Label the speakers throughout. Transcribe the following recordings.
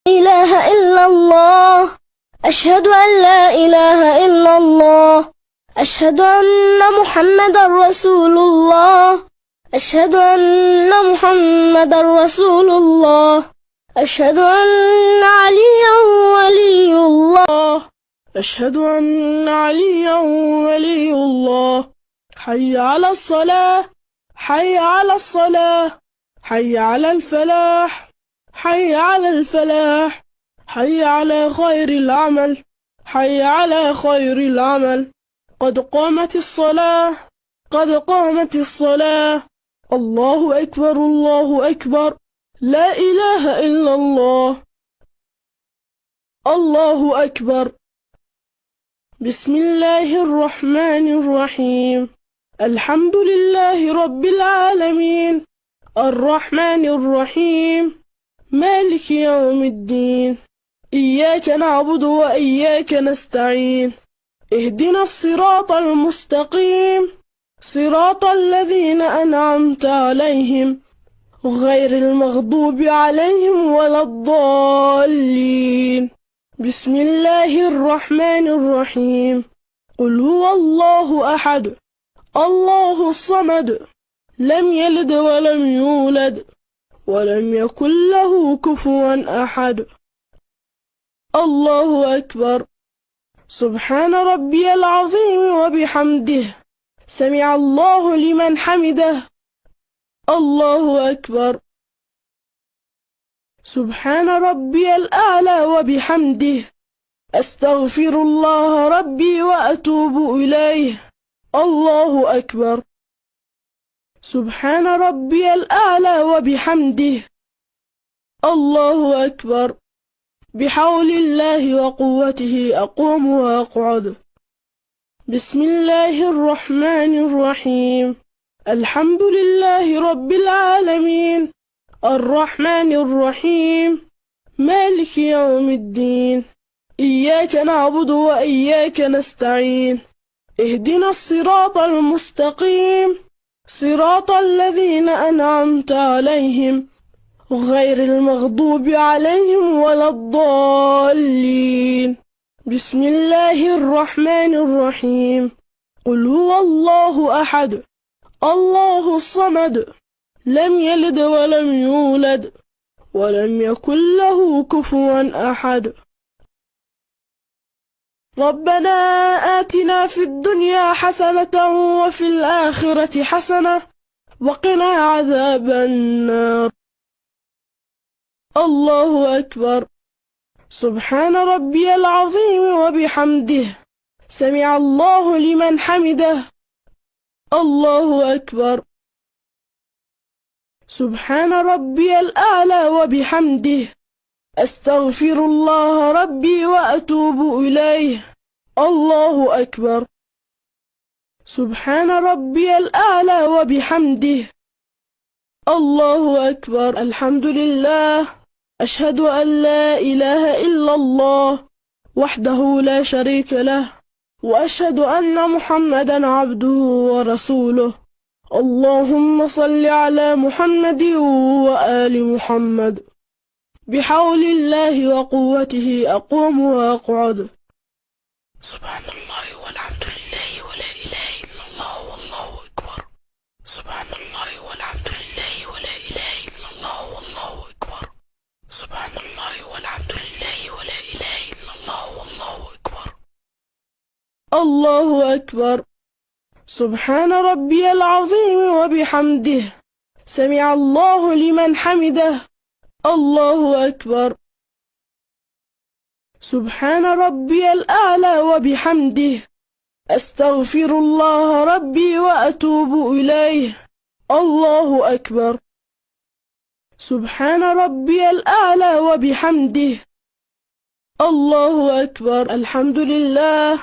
Speaker 1: إله إلا الله. أشهد أن لا إله إلا الله. أشهد أن محمدا رسول الله. أشهد أن محمدا رسول الله. أشهد أن عليا ولي الله.
Speaker 2: أشهد أن عليا ولي الله. حي على الصلاة، حي على الصلاة، حي على الفلاح، حي على الفلاح، حي على خير العمل، حي على خير العمل. قد قامت الصلاة، قد قامت الصلاة. الله أكبر، الله أكبر، لا إله إلا الله. الله أكبر. بسم الله الرحمن الرحيم. الحمد لله رب العالمين، الرحمن الرحيم، مالك يوم الدين. إياك نعبد وإياك نستعين. اهدنا الصراط المستقيم، صراط الذين أنعمت عليهم غير المغضوب عليهم ولا الضالين. بسم الله الرحمن الرحيم. قل هو الله أحد، الله الصمد، لم يلد ولم يولد ولم يكن له كفوا أحد. الله أكبر. سبحان ربي العظيم وبحمده، سمع الله لمن حمده. الله أكبر. سبحان ربي الأعلى وبحمده، أستغفر الله ربي وأتوب إليه. الله أكبر. سبحان ربي الأعلى وبحمده. الله أكبر. بحول الله وقوته أقوم وأقعد. بسم الله الرحمن الرحيم. الحمد لله رب العالمين، الرحمن الرحيم، مالك يوم الدين. إياك نعبد وإياك نستعين. اهدنا الصراط المستقيم، صراط الذين أنعمت عليهم غير المغضوب عليهم ولا الضالين. بسم الله الرحمن الرحيم. قل هو الله أحد، الله الصمد، لم يلد ولم يولد ولم يكن له كفوا أحد. ربنا آتنا في الدنيا حسنة وفي الآخرة حسنة وقنا عذاب النار. الله أكبر. سبحان ربي العظيم وبحمده، سمع الله لمن حمده. الله أكبر. سبحان ربي الأعلى وبحمده، أستغفر الله ربي وأتوب إليه. الله أكبر. سبحان ربي الأعلى وبحمده. الله أكبر. الحمد لله. أشهد أن لا إله إلا الله وحده لا شريك له، وأشهد أن محمدا عبده ورسوله. اللهم صل على محمد وآل محمد. بحول الله وقوته أقوم وأقعد. سبحان الله والحمد لله ولا إله إلا الله والله أكبر. سبحان الله والحمد لله ولا إله إلا الله والله أكبر. سبحان الله والحمد لله ولا إله إلا الله والله أكبر. الله أكبر. سبحان ربي العظيم وبحمده، سمع الله لمن حمده. الله أكبر. سبحان ربي الأعلى وبحمده، أستغفر الله ربي وأتوب إليه. الله أكبر. سبحان ربي الأعلى وبحمده. الله أكبر. الحمد لله.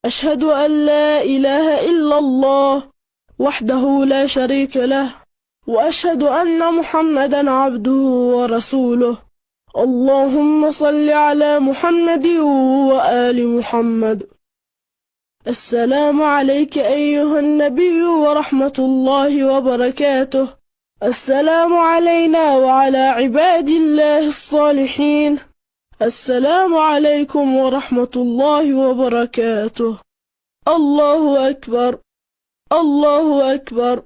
Speaker 2: أشهد أن لا إله إلا الله وحده لا شريك له، وأشهد أن محمدا عبده ورسوله. اللهم صل على محمد وآل محمد. السلام عليك أيها النبي ورحمة الله وبركاته. السلام علينا وعلى عباد الله الصالحين. السلام عليكم ورحمة الله وبركاته. الله أكبر، الله أكبر.